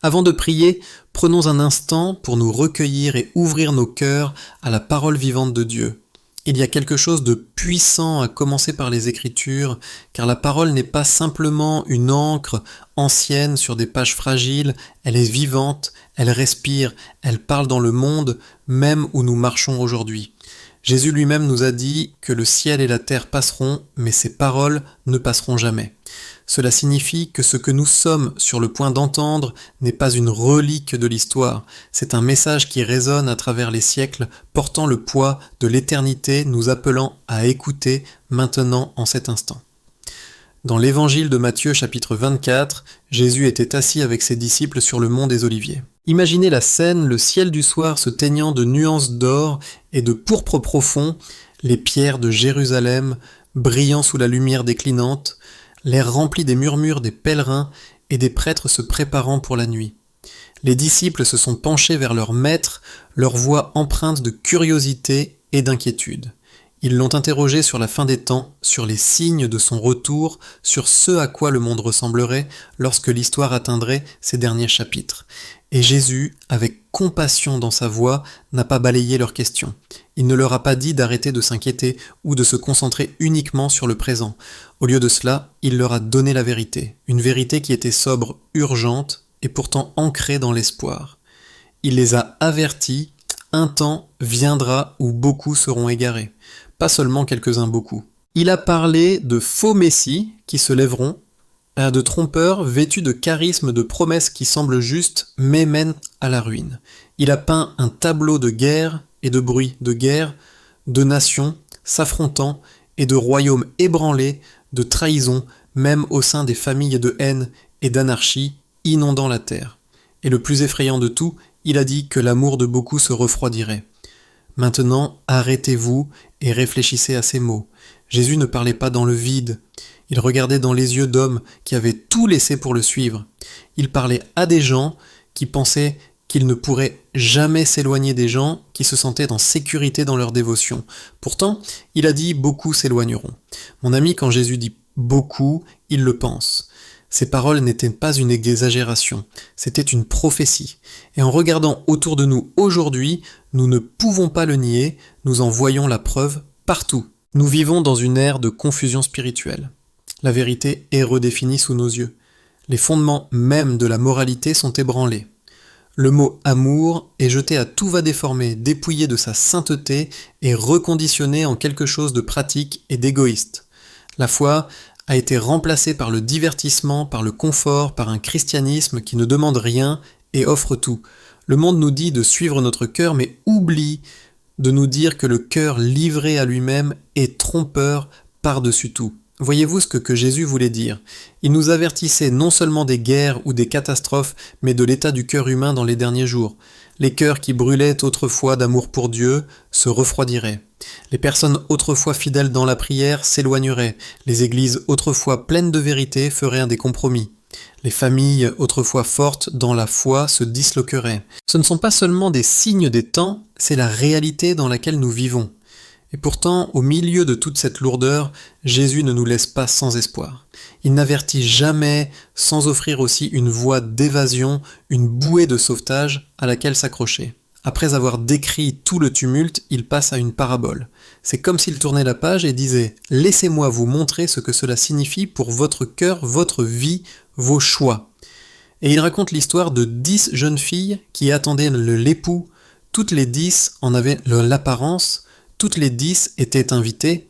Avant de prier, prenons un instant pour nous recueillir et ouvrir nos cœurs à la parole vivante de Dieu. Il y a quelque chose de puissant à commencer par les Écritures, car la parole n'est pas simplement une encre ancienne sur des pages fragiles, elle est vivante, elle respire, elle parle dans le monde, même où nous marchons aujourd'hui. Jésus lui-même nous a dit que le ciel et la terre passeront, mais ses paroles ne passeront jamais. Cela signifie que ce que nous sommes sur le point d'entendre n'est pas une relique de l'histoire, c'est un message qui résonne à travers les siècles, portant le poids de l'éternité, nous appelant à écouter maintenant en cet instant. Dans l'évangile de Matthieu chapitre 24, Jésus était assis avec ses disciples sur le mont des Oliviers. Imaginez la scène, le ciel du soir se teignant de nuances d'or et de pourpre profond, les pierres de Jérusalem brillant sous la lumière déclinante, l'air rempli des murmures des pèlerins et des prêtres se préparant pour la nuit. Les disciples se sont penchés vers leur maître, leur voix empreinte de curiosité et d'inquiétude. Ils l'ont interrogé sur la fin des temps, sur les signes de son retour, sur ce à quoi le monde ressemblerait lorsque l'histoire atteindrait ses derniers chapitres. Et Jésus, avec compassion dans sa voix, n'a pas balayé leurs questions. Il ne leur a pas dit d'arrêter de s'inquiéter ou de se concentrer uniquement sur le présent. Au lieu de cela, il leur a donné la vérité, une vérité qui était sobre, urgente et pourtant ancrée dans l'espoir. Il les a avertis, un temps viendra où beaucoup seront égarés, pas seulement quelques-uns beaucoup. Il a parlé de faux messies qui se lèveront, de trompeurs vêtus de charismes de promesses qui semblent justes mais mènent à la ruine. Il a peint un tableau de guerre et de bruit, de guerre, de nations s'affrontant et de royaumes ébranlés, de trahison, même au sein des familles de haine et d'anarchie, inondant la terre. Et le plus effrayant de tout, il a dit que l'amour de beaucoup se refroidirait. Maintenant, arrêtez-vous et réfléchissez à ces mots. Jésus ne parlait pas dans le vide. Il regardait dans les yeux d'hommes qui avaient tout laissé pour le suivre. Il parlait à des gens qui pensaient qu'il ne pourrait jamais s'éloigner des gens qui se sentaient en sécurité dans leur dévotion. Pourtant, il a dit « beaucoup s'éloigneront ». Mon ami, quand Jésus dit « beaucoup », il le pense. Ces paroles n'étaient pas une exagération, c'était une prophétie. Et en regardant autour de nous aujourd'hui, nous ne pouvons pas le nier, nous en voyons la preuve partout. Nous vivons dans une ère de confusion spirituelle. La vérité est redéfinie sous nos yeux. Les fondements même de la moralité sont ébranlés. Le mot amour est jeté à tout va déformer, dépouillé de sa sainteté et reconditionné en quelque chose de pratique et d'égoïste. La foi a été remplacée par le divertissement, par le confort, par un christianisme qui ne demande rien et offre tout. Le monde nous dit de suivre notre cœur, mais oublie de nous dire que le cœur livré à lui-même est trompeur par-dessus tout. Voyez-vous ce que Jésus voulait dire? Il nous avertissait non seulement des guerres ou des catastrophes, mais de l'état du cœur humain dans les derniers jours. Les cœurs qui brûlaient autrefois d'amour pour Dieu se refroidiraient. Les personnes autrefois fidèles dans la prière s'éloigneraient. Les églises autrefois pleines de vérité feraient des compromis. Les familles autrefois fortes dans la foi se disloqueraient. Ce ne sont pas seulement des signes des temps, c'est la réalité dans laquelle nous vivons. Et pourtant, au milieu de toute cette lourdeur, Jésus ne nous laisse pas sans espoir. Il n'avertit jamais sans offrir aussi une voie d'évasion, une bouée de sauvetage à laquelle s'accrocher. Après avoir décrit tout le tumulte, il passe à une parabole. C'est comme s'il tournait la page et disait « Laissez-moi vous montrer ce que cela signifie pour votre cœur, votre vie, vos choix. » Et il raconte l'histoire de 10 jeunes filles qui attendaient l'époux. Toutes les 10 en avaient l'apparence. Toutes les 10 étaient invitées,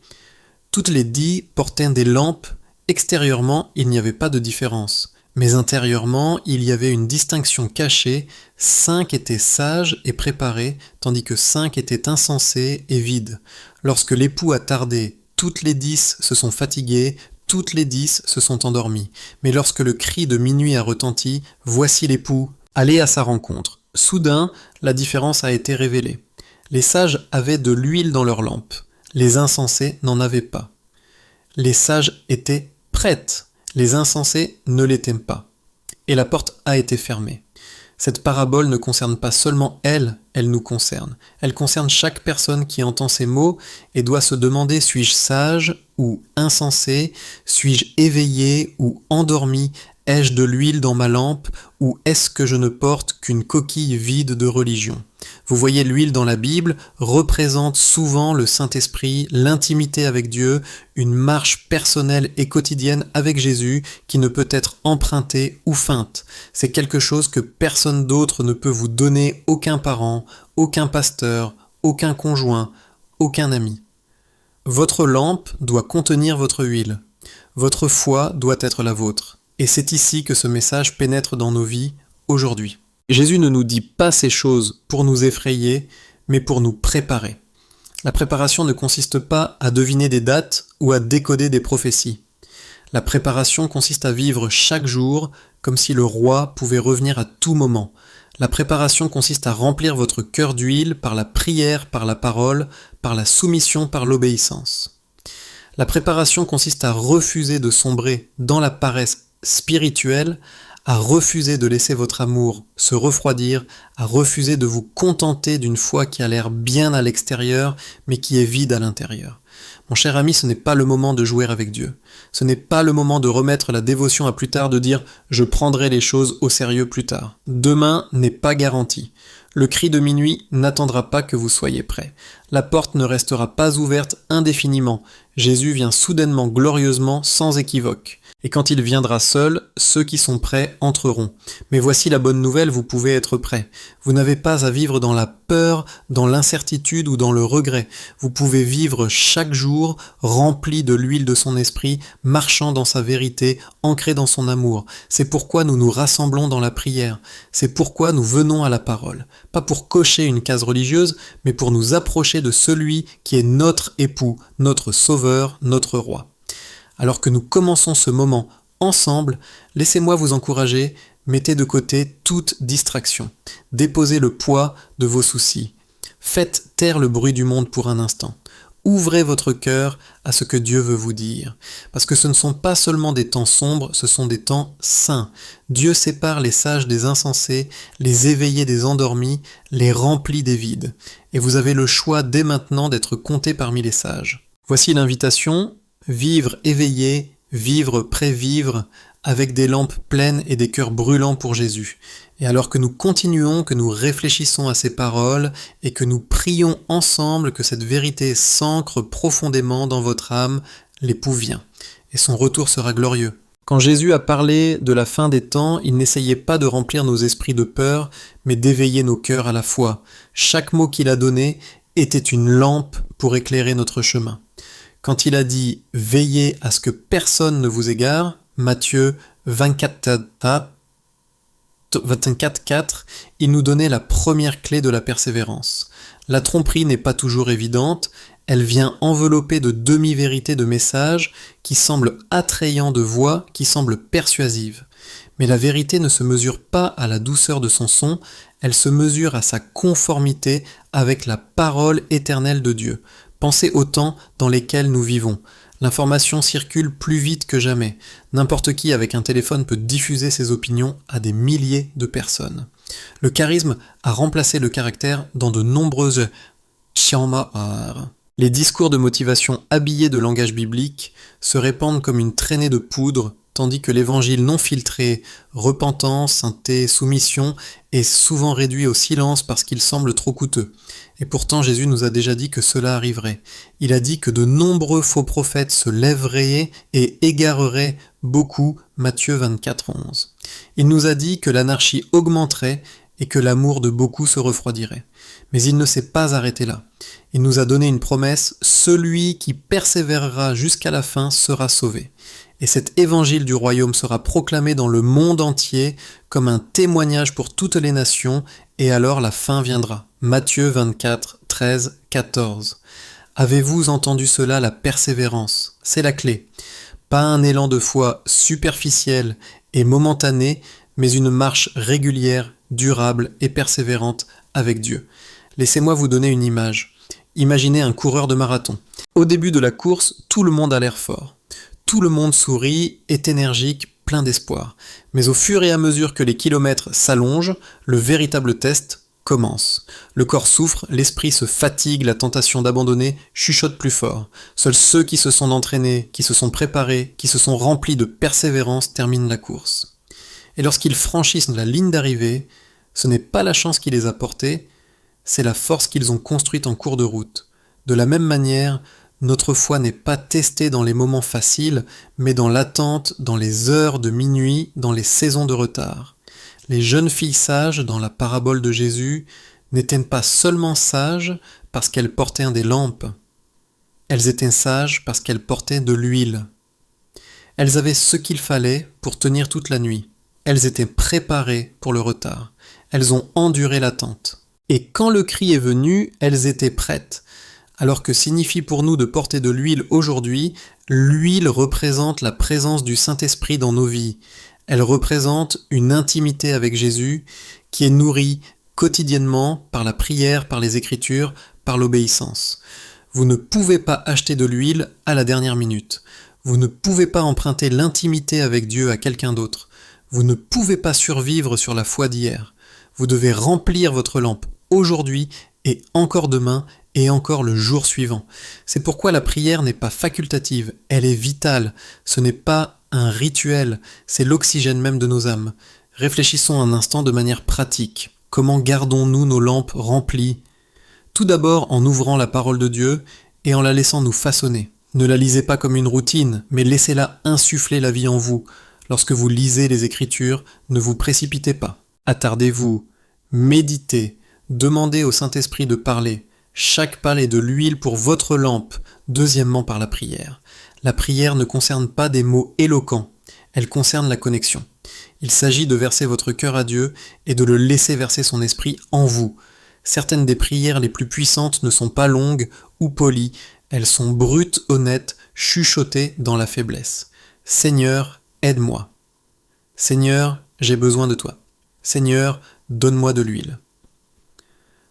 toutes les 10 portaient des lampes, extérieurement il n'y avait pas de différence, mais intérieurement il y avait une distinction cachée, 5 étaient sages et préparés, tandis que 5 étaient insensés et vides. Lorsque l'époux a tardé, toutes les 10 se sont fatiguées, toutes les 10 se sont endormies. Mais lorsque le cri de minuit a retenti, voici l'époux, allez à sa rencontre. Soudain, la différence a été révélée. Les sages avaient de l'huile dans leurs lampes, les insensés n'en avaient pas. Les sages étaient prêtes, les insensés ne l'étaient pas. Et la porte a été fermée. Cette parabole ne concerne pas seulement elle nous concerne. Elle concerne chaque personne qui entend ces mots et doit se demander suis-je sage ou insensé, suis-je éveillé ou endormi, Ai-je de l'huile dans ma lampe ou est-ce que je ne porte qu'une coquille vide de religion ? Vous voyez, l'huile dans la Bible représente souvent le Saint-Esprit, l'intimité avec Dieu, une marche personnelle et quotidienne avec Jésus qui ne peut être empruntée ou feinte. C'est quelque chose que personne d'autre ne peut vous donner, aucun parent, aucun pasteur, aucun conjoint, aucun ami. Votre lampe doit contenir votre huile. Votre foi doit être la vôtre. Et c'est ici que ce message pénètre dans nos vies aujourd'hui. Jésus ne nous dit pas ces choses pour nous effrayer, mais pour nous préparer. La préparation ne consiste pas à deviner des dates ou à décoder des prophéties. La préparation consiste à vivre chaque jour comme si le roi pouvait revenir à tout moment. La préparation consiste à remplir votre cœur d'huile par la prière, par la parole, par la soumission, par l'obéissance. La préparation consiste à refuser de sombrer dans la paresse spirituelle, à refuser de laisser votre amour se refroidir, à refuser de vous contenter d'une foi qui a l'air bien à l'extérieur, mais qui est vide à l'intérieur. Mon cher ami, ce n'est pas le moment de jouer avec Dieu. Ce n'est pas le moment de remettre la dévotion à plus tard, de dire « je prendrai les choses au sérieux plus tard ». Demain n'est pas garanti. Le cri de minuit n'attendra pas que vous soyez prêts. La porte ne restera pas ouverte indéfiniment. Jésus vient soudainement, glorieusement, sans équivoque. Et quand il viendra seul, ceux qui sont prêts entreront. Mais voici la bonne nouvelle, vous pouvez être prêts. Vous n'avez pas à vivre dans la peur, dans l'incertitude ou dans le regret. Vous pouvez vivre chaque jour rempli de l'huile de son esprit, marchant dans sa vérité, ancré dans son amour. C'est pourquoi nous nous rassemblons dans la prière. C'est pourquoi nous venons à la parole. Pas pour cocher une case religieuse, mais pour nous approcher de celui qui est notre époux, notre sauveur, notre roi. Alors que nous commençons ce moment ensemble, laissez-moi vous encourager, mettez de côté toute distraction. Déposez le poids de vos soucis. Faites taire le bruit du monde pour un instant. Ouvrez votre cœur à ce que Dieu veut vous dire. Parce que ce ne sont pas seulement des temps sombres, ce sont des temps saints. Dieu sépare les sages des insensés, les éveillés des endormis, les remplis des vides. Et vous avez le choix dès maintenant d'être comptés parmi les sages. Voici l'invitation. Vivre éveillé, vivre prévivre, avec des lampes pleines et des cœurs brûlants pour Jésus. Et alors que nous continuons, que nous réfléchissons à ces paroles et que nous prions ensemble que cette vérité s'ancre profondément dans votre âme, l'époux vient. Et son retour sera glorieux. Quand Jésus a parlé de la fin des temps, il n'essayait pas de remplir nos esprits de peur, mais d'éveiller nos cœurs à la foi. Chaque mot qu'il a donné était une lampe pour éclairer notre chemin. Quand il a dit « Veillez à ce que personne ne vous égare », Matthieu 24:4, il nous donnait la première clé de la persévérance. La tromperie n'est pas toujours évidente, elle vient envelopper de demi-vérités de messages qui semblent attrayants de voix, qui semblent persuasives. Mais la vérité ne se mesure pas à la douceur de son son, elle se mesure à sa conformité avec la parole éternelle de Dieu. Pensez aux temps dans lesquels nous vivons. L'information circule plus vite que jamais. N'importe qui avec un téléphone peut diffuser ses opinions à des milliers de personnes. Le charisme a remplacé le caractère dans de nombreuses shama'ar. Les discours de motivation habillés de langage biblique se répandent comme une traînée de poudre, tandis que l'évangile non filtré, repentance, sainteté, soumission, est souvent réduit au silence parce qu'il semble trop coûteux. Et pourtant Jésus nous a déjà dit que cela arriverait. Il a dit que de nombreux faux prophètes se lèveraient et égareraient beaucoup, Matthieu 24:11. Il nous a dit que l'anarchie augmenterait et que l'amour de beaucoup se refroidirait. Mais il ne s'est pas arrêté là. Il nous a donné une promesse, celui qui persévérera jusqu'à la fin sera sauvé. Et cet évangile du royaume sera proclamé dans le monde entier comme un témoignage pour toutes les nations, et alors la fin viendra. Matthieu 24:13-14. Avez-vous entendu cela, la persévérance ? C'est la clé. Pas un élan de foi superficiel et momentané, mais une marche régulière, durable et persévérante avec Dieu. Laissez-moi vous donner une image. Imaginez un coureur de marathon. Au début de la course, tout le monde a l'air fort. Tout le monde sourit, est énergique, plein d'espoir. Mais au fur et à mesure que les kilomètres s'allongent, le véritable test commence. Le corps souffre, l'esprit se fatigue, la tentation d'abandonner chuchote plus fort. Seuls ceux qui se sont entraînés, qui se sont préparés, qui se sont remplis de persévérance terminent la course. Et lorsqu'ils franchissent la ligne d'arrivée, ce n'est pas la chance qui les a portés, c'est la force qu'ils ont construite en cours de route. De la même manière, notre foi n'est pas testée dans les moments faciles, mais dans l'attente, dans les heures de minuit, dans les saisons de retard. Les jeunes filles sages, dans la parabole de Jésus, n'étaient pas seulement sages parce qu'elles portaient des lampes. Elles étaient sages parce qu'elles portaient de l'huile. Elles avaient ce qu'il fallait pour tenir toute la nuit. Elles étaient préparées pour le retard. Elles ont enduré l'attente. Et quand le cri est venu, elles étaient prêtes. Alors que signifie pour nous de porter de l'huile aujourd'hui, l'huile représente la présence du Saint-Esprit dans nos vies. Elle représente une intimité avec Jésus qui est nourrie quotidiennement par la prière, par les Écritures, par l'obéissance. Vous ne pouvez pas acheter de l'huile à la dernière minute. Vous ne pouvez pas emprunter l'intimité avec Dieu à quelqu'un d'autre. Vous ne pouvez pas survivre sur la foi d'hier. Vous devez remplir votre lampe aujourd'hui et encore demain et encore le jour suivant. C'est pourquoi la prière n'est pas facultative, elle est vitale. Ce n'est pas un rituel, c'est l'oxygène même de nos âmes. Réfléchissons un instant de manière pratique. Comment gardons-nous nos lampes remplies ? Tout d'abord en ouvrant la parole de Dieu et en la laissant nous façonner. Ne la lisez pas comme une routine, mais laissez-la insuffler la vie en vous. Lorsque vous lisez les Écritures, ne vous précipitez pas. Attardez-vous, méditez, demandez au Saint-Esprit de parler. Chaque pal est de l'huile pour votre lampe, deuxièmement par la prière. La prière ne concerne pas des mots éloquents, elle concerne la connexion. Il s'agit de verser votre cœur à Dieu et de le laisser verser son esprit en vous. Certaines des prières les plus puissantes ne sont pas longues ou polies, elles sont brutes, honnêtes, chuchotées dans la faiblesse. Seigneur, aide-moi. Seigneur, j'ai besoin de toi. Seigneur, donne-moi de l'huile.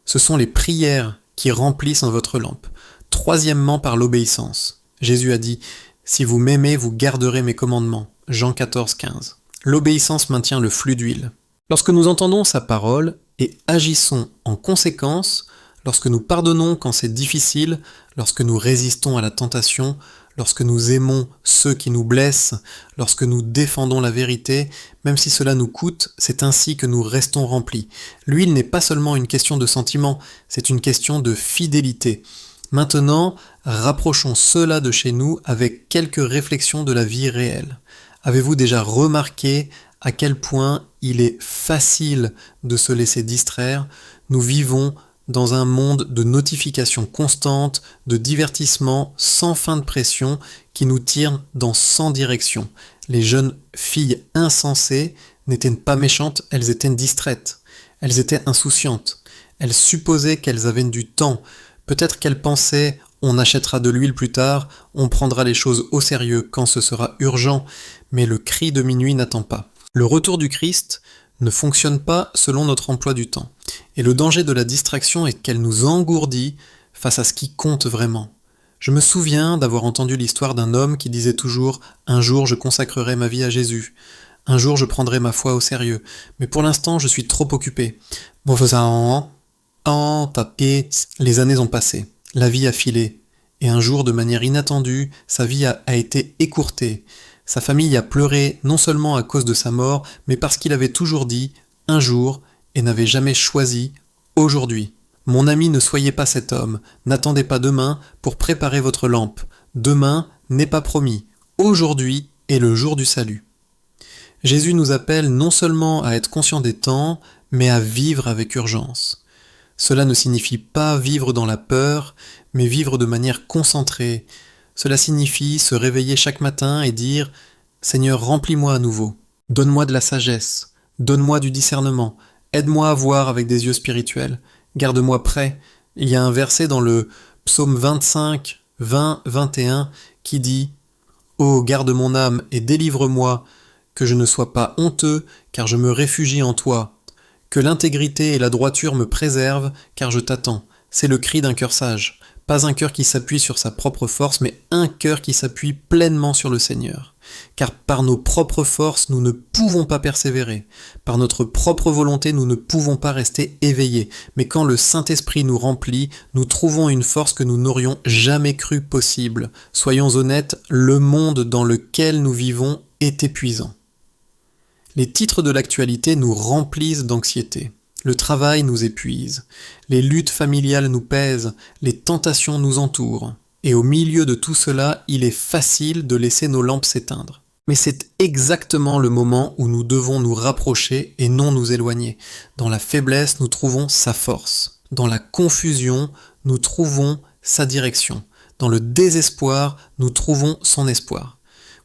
Ce sont les prières qui remplissent en votre lampe. Troisièmement, par l'obéissance. Jésus a dit « Si vous m'aimez, vous garderez mes commandements » Jean 14, 15. L'obéissance maintient le flux d'huile. Lorsque nous entendons sa parole et agissons en conséquence, lorsque nous pardonnons quand c'est difficile, lorsque nous résistons à la tentation, lorsque nous aimons ceux qui nous blessent, lorsque nous défendons la vérité, même si cela nous coûte, c'est ainsi que nous restons remplis. L'huile n'est pas seulement une question de sentiment, c'est une question de fidélité. Maintenant, rapprochons cela de chez nous avec quelques réflexions de la vie réelle. Avez-vous déjà remarqué à quel point il est facile de se laisser distraire ? Nous vivons dans un monde de notifications constantes, de divertissements sans fin de pression qui nous tirent dans 100 directions. Les jeunes filles insensées n'étaient pas méchantes, elles étaient distraites. Elles étaient insouciantes. Elles supposaient qu'elles avaient du temps. Peut-être qu'elles pensaient « on achètera de l'huile plus tard, on prendra les choses au sérieux quand ce sera urgent », mais le cri de minuit n'attend pas. Le retour du Christ ne fonctionne pas selon notre emploi du temps. Et le danger de la distraction est qu'elle nous engourdit face à ce qui compte vraiment. Je me souviens d'avoir entendu l'histoire d'un homme qui disait toujours « un jour je consacrerai ma vie à Jésus ». Un jour je prendrai ma foi au sérieux, mais pour l'instant je suis trop occupé. Les années ont passé, la vie a filé, et un jour de manière inattendue, sa vie a été écourtée. Sa famille a pleuré non seulement à cause de sa mort, mais parce qu'il avait toujours dit « un jour » et n'avait jamais choisi « aujourd'hui ». Mon ami, ne soyez pas cet homme, n'attendez pas demain pour préparer votre lampe. Demain n'est pas promis, aujourd'hui est le jour du salut. Jésus nous appelle non seulement à être conscient des temps, mais à vivre avec urgence. Cela ne signifie pas vivre dans la peur, mais vivre de manière concentrée. Cela signifie se réveiller chaque matin et dire « Seigneur, remplis-moi à nouveau, donne-moi de la sagesse, donne-moi du discernement, aide-moi à voir avec des yeux spirituels, garde-moi prêt ». Il y a un verset dans le psaume 25, 20, 21 qui dit « Ô garde mon âme et délivre-moi, que je ne sois pas honteux, car je me réfugie en toi. Que l'intégrité et la droiture me préservent, car je t'attends. » C'est le cri d'un cœur sage. Pas un cœur qui s'appuie sur sa propre force, mais un cœur qui s'appuie pleinement sur le Seigneur. Car par nos propres forces, nous ne pouvons pas persévérer. Par notre propre volonté, nous ne pouvons pas rester éveillés. Mais quand le Saint-Esprit nous remplit, nous trouvons une force que nous n'aurions jamais cru possible. Soyons honnêtes, le monde dans lequel nous vivons est épuisant. Les titres de l'actualité nous remplissent d'anxiété. Le travail nous épuise. Les luttes familiales nous pèsent. Les tentations nous entourent. Et au milieu de tout cela, il est facile de laisser nos lampes s'éteindre. Mais c'est exactement le moment où nous devons nous rapprocher et non nous éloigner. Dans la faiblesse, nous trouvons sa force. Dans la confusion, nous trouvons sa direction. Dans le désespoir, nous trouvons son espoir.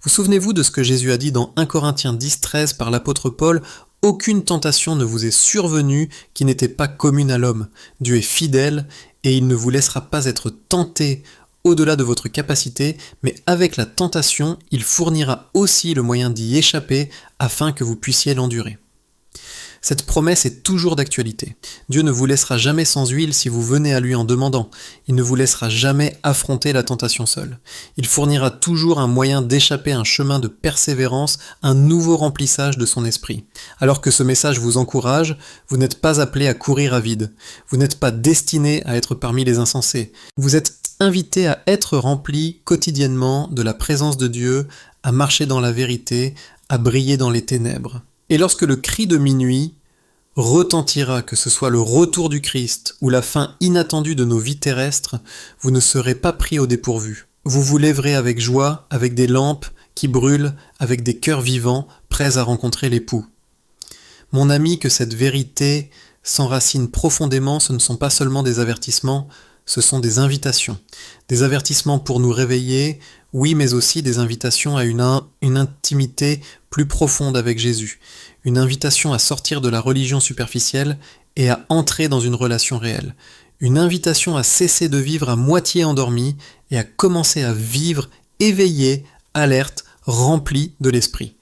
Vous souvenez-vous de ce que Jésus a dit dans 1 Corinthiens 10,13 par l'apôtre Paul ? Aucune tentation ne vous est survenue qui n'était pas commune à l'homme. Dieu est fidèle et il ne vous laissera pas être tenté au-delà de votre capacité, mais avec la tentation, il fournira aussi le moyen d'y échapper afin que vous puissiez l'endurer. Cette promesse est toujours d'actualité. Dieu ne vous laissera jamais sans huile si vous venez à lui en demandant. Il ne vous laissera jamais affronter la tentation seul. Il fournira toujours un moyen d'échapper à un chemin de persévérance, un nouveau remplissage de son esprit. Alors que ce message vous encourage, vous n'êtes pas appelé à courir à vide. Vous n'êtes pas destiné à être parmi les insensés. Vous êtes invité à être rempli quotidiennement de la présence de Dieu, à marcher dans la vérité, à briller dans les ténèbres. Et lorsque le cri de minuit retentira, que ce soit le retour du Christ ou la fin inattendue de nos vies terrestres, vous ne serez pas pris au dépourvu. Vous vous lèverez avec joie, avec des lampes qui brûlent, avec des cœurs vivants, prêts à rencontrer l'époux. Mon ami, que cette vérité s'enracine profondément, ce ne sont pas seulement des avertissements, ce sont des invitations. Des avertissements pour nous réveiller, oui, mais aussi des invitations à une intimité plus profonde avec Jésus. Une invitation à sortir de la religion superficielle et à entrer dans une relation réelle. Une invitation à cesser de vivre à moitié endormi et à commencer à vivre éveillé, alerte, rempli de l'esprit.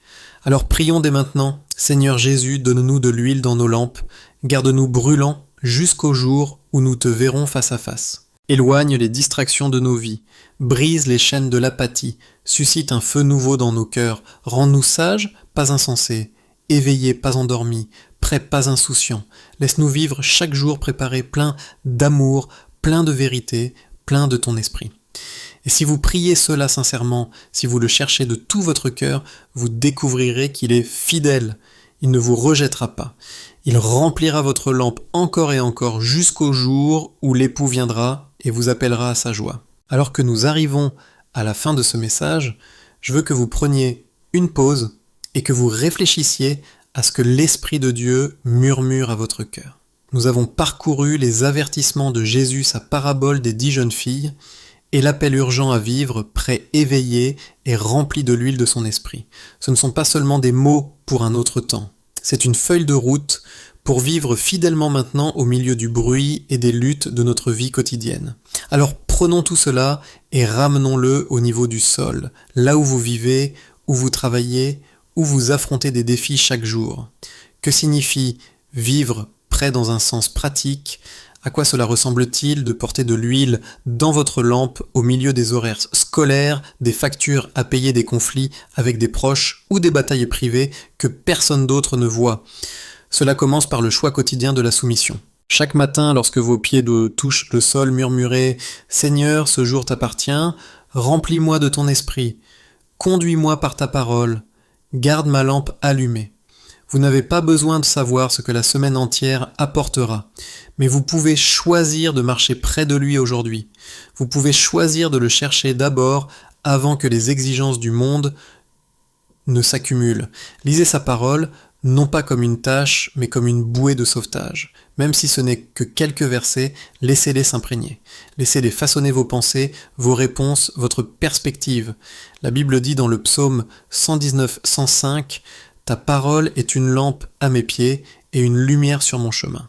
Alors prions dès maintenant, Seigneur Jésus, donne-nous de l'huile dans nos lampes, garde-nous brûlants jusqu'au jour où nous te verrons face à face. Éloigne les distractions de nos vies, brise les chaînes de l'apathie, suscite un feu nouveau dans nos cœurs, rends-nous sages, pas insensés, éveillés, pas endormis, prêts, pas insouciants. Laisse-nous vivre chaque jour préparé plein d'amour, plein de vérité, plein de ton esprit. Et si vous priez cela sincèrement, si vous le cherchez de tout votre cœur, vous découvrirez qu'il est fidèle. Il ne vous rejettera pas. Il remplira votre lampe encore et encore jusqu'au jour où l'époux viendra et vous appellera à sa joie. Alors que nous arrivons à la fin de ce message, je veux que vous preniez une pause et que vous réfléchissiez à ce que l'Esprit de Dieu murmure à votre cœur. Nous avons parcouru les avertissements de Jésus, sa parabole des 10 jeunes filles, et l'appel urgent à vivre, prêt, éveillé et rempli de l'huile de son esprit. Ce ne sont pas seulement des mots pour un autre temps. C'est une feuille de route pour vivre fidèlement maintenant au milieu du bruit et des luttes de notre vie quotidienne. Alors prenons tout cela et ramenons-le au niveau du sol, là où vous vivez, où vous travaillez, où vous affrontez des défis chaque jour. Que signifie vivre prêt dans un sens pratique ? À quoi cela ressemble-t-il de porter de l'huile dans votre lampe au milieu des horaires scolaires, des factures à payer, des conflits avec des proches ou des batailles privées que personne d'autre ne voit ? Cela commence par le choix quotidien de la soumission. Chaque matin, lorsque vos pieds touchent le sol, murmurez « Seigneur, ce jour t'appartient, remplis-moi de ton esprit, conduis-moi par ta parole, garde ma lampe allumée ». Vous n'avez pas besoin de savoir ce que la semaine entière apportera, mais vous pouvez choisir de marcher près de lui aujourd'hui. Vous pouvez choisir de le chercher d'abord avant que les exigences du monde ne s'accumulent. Lisez sa parole, non pas comme une tâche, mais comme une bouée de sauvetage. Même si ce n'est que quelques versets, laissez-les s'imprégner. Laissez-les façonner vos pensées, vos réponses, votre perspective. La Bible dit dans le psaume 119-105 « Ta parole est une lampe à mes pieds et une lumière sur mon chemin. »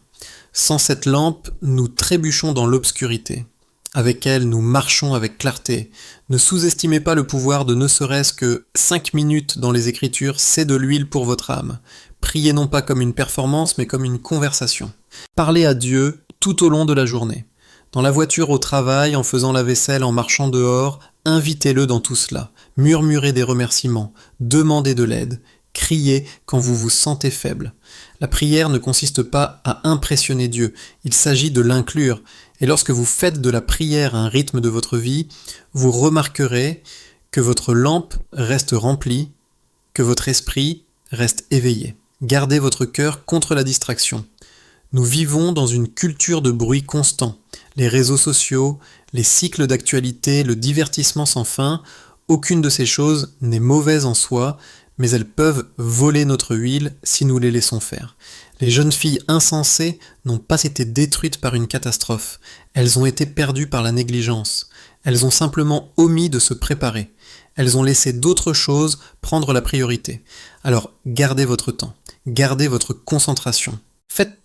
Sans cette lampe, nous trébuchons dans l'obscurité. Avec elle, nous marchons avec clarté. Ne sous-estimez pas le pouvoir de ne serait-ce que 5 minutes dans les Écritures, c'est de l'huile pour votre âme. Priez non pas comme une performance, mais comme une conversation. Parlez à Dieu tout au long de la journée. Dans la voiture, au travail, en faisant la vaisselle, en marchant dehors, invitez-le dans tout cela. Murmurez des remerciements, demandez de l'aide. Criez quand vous vous sentez faible. La prière ne consiste pas à impressionner Dieu, il s'agit de l'inclure. Et lorsque vous faites de la prière un rythme de votre vie, vous remarquerez que votre lampe reste remplie, que votre esprit reste éveillé. Gardez votre cœur contre la distraction. Nous vivons dans une culture de bruit constant. Les réseaux sociaux, les cycles d'actualité, le divertissement sans fin, aucune de ces choses n'est mauvaise en soi, mais elles peuvent voler notre huile si nous les laissons faire. Les jeunes filles insensées n'ont pas été détruites par une catastrophe, elles ont été perdues par la négligence. Elles ont simplement omis de se préparer. Elles ont laissé d'autres choses prendre la priorité. Alors gardez votre temps, gardez votre concentration. Faites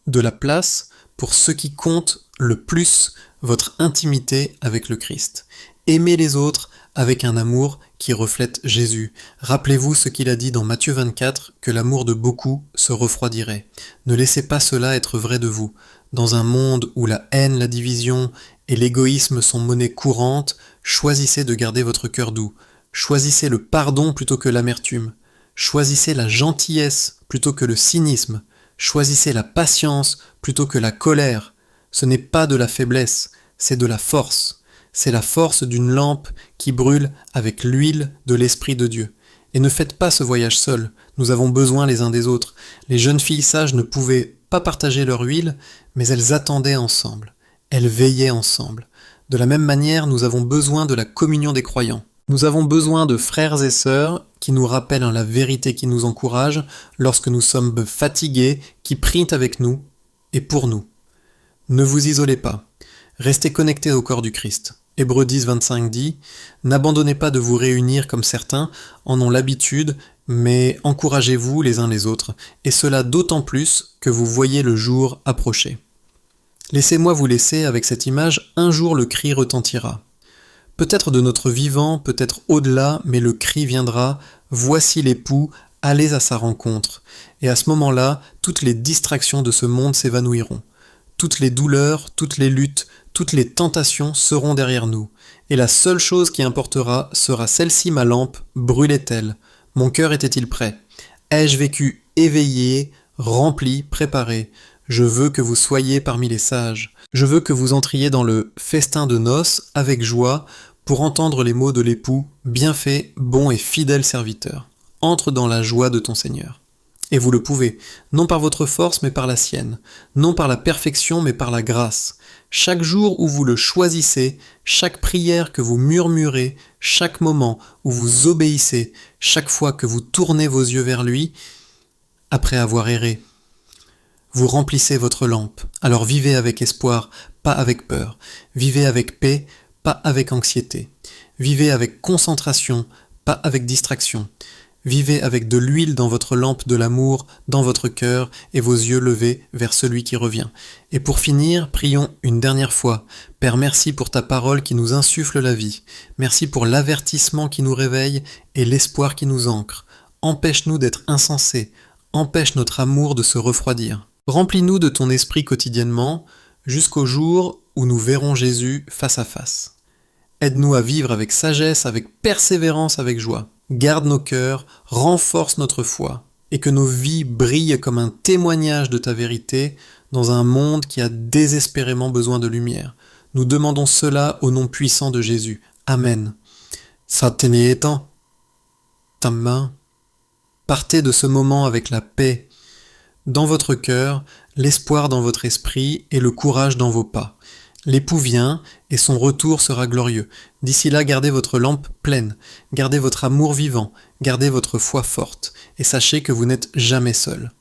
de la place pour ce qui compte le plus, votre intimité avec le Christ. Aimez les autres avec un amour qui reflète Jésus. Rappelez-vous ce qu'il a dit dans Matthieu 24, que l'amour de beaucoup se refroidirait. Ne laissez pas cela être vrai de vous. Dans un monde où la haine, la division et l'égoïsme sont monnaie courante, choisissez de garder votre cœur doux. Choisissez le pardon plutôt que l'amertume. Choisissez la gentillesse plutôt que le cynisme. Choisissez la patience plutôt que la colère. Ce n'est pas de la faiblesse, c'est de la force. C'est la force d'une lampe qui brûle avec l'huile de l'Esprit de Dieu. Et ne faites pas ce voyage seul, nous avons besoin les uns des autres. Les jeunes filles sages ne pouvaient pas partager leur huile, mais elles attendaient ensemble. Elles veillaient ensemble. De la même manière, nous avons besoin de la communion des croyants. Nous avons besoin de frères et sœurs qui nous rappellent la vérité, qui nous encouragent lorsque nous sommes fatigués, qui prient avec nous et pour nous. Ne vous isolez pas. Restez connectés au corps du Christ. Hébreux 10, 25 dit « N'abandonnez pas de vous réunir comme certains en ont l'habitude, mais encouragez-vous les uns les autres, et cela d'autant plus que vous voyez le jour approcher. » Laissez-moi vous laisser avec cette image, un jour le cri retentira. Peut-être de notre vivant, peut-être au-delà, mais le cri viendra « Voici l'époux, allez à sa rencontre ». Et à ce moment-là, toutes les distractions de ce monde s'évanouiront. Toutes les douleurs, toutes les luttes, toutes les tentations seront derrière nous. Et la seule chose qui importera sera celle-ci ma lampe, brûlait-elle? Mon cœur était-il prêt? Ai-je vécu éveillé, rempli, préparé? Je veux que vous soyez parmi les sages. Je veux que vous entriez dans le festin de noces avec joie pour entendre les mots de l'époux, bien fait, bon et fidèle serviteur. Entre dans la joie de ton Seigneur. Et vous le pouvez, non par votre force mais par la sienne, non par la perfection mais par la grâce. Chaque jour où vous le choisissez, chaque prière que vous murmurez, chaque moment où vous obéissez, chaque fois que vous tournez vos yeux vers lui, après avoir erré, vous remplissez votre lampe. Alors vivez avec espoir, pas avec peur. Vivez avec paix, pas avec anxiété. Vivez avec concentration, pas avec distraction. Vivez avec de l'huile dans votre lampe de l'amour, dans votre cœur, et vos yeux levés vers celui qui revient. Et pour finir, prions une dernière fois. Père, merci pour ta parole qui nous insuffle la vie. Merci pour l'avertissement qui nous réveille et l'espoir qui nous ancre. Empêche-nous d'être insensés. Empêche notre amour de se refroidir. Remplis-nous de ton esprit quotidiennement, jusqu'au jour où nous verrons Jésus face à face. Aide-nous à vivre avec sagesse, avec persévérance, avec joie. Garde nos cœurs, renforce notre foi, et que nos vies brillent comme un témoignage de ta vérité dans un monde qui a désespérément besoin de lumière. Nous demandons cela au nom puissant de Jésus. Amen. Sataniétan, ta main. Partez de ce moment avec la paix dans votre cœur, l'espoir dans votre esprit et le courage dans vos pas. L'époux vient et son retour sera glorieux. D'ici là, gardez votre lampe pleine, gardez votre amour vivant, gardez votre foi forte et sachez que vous n'êtes jamais seul.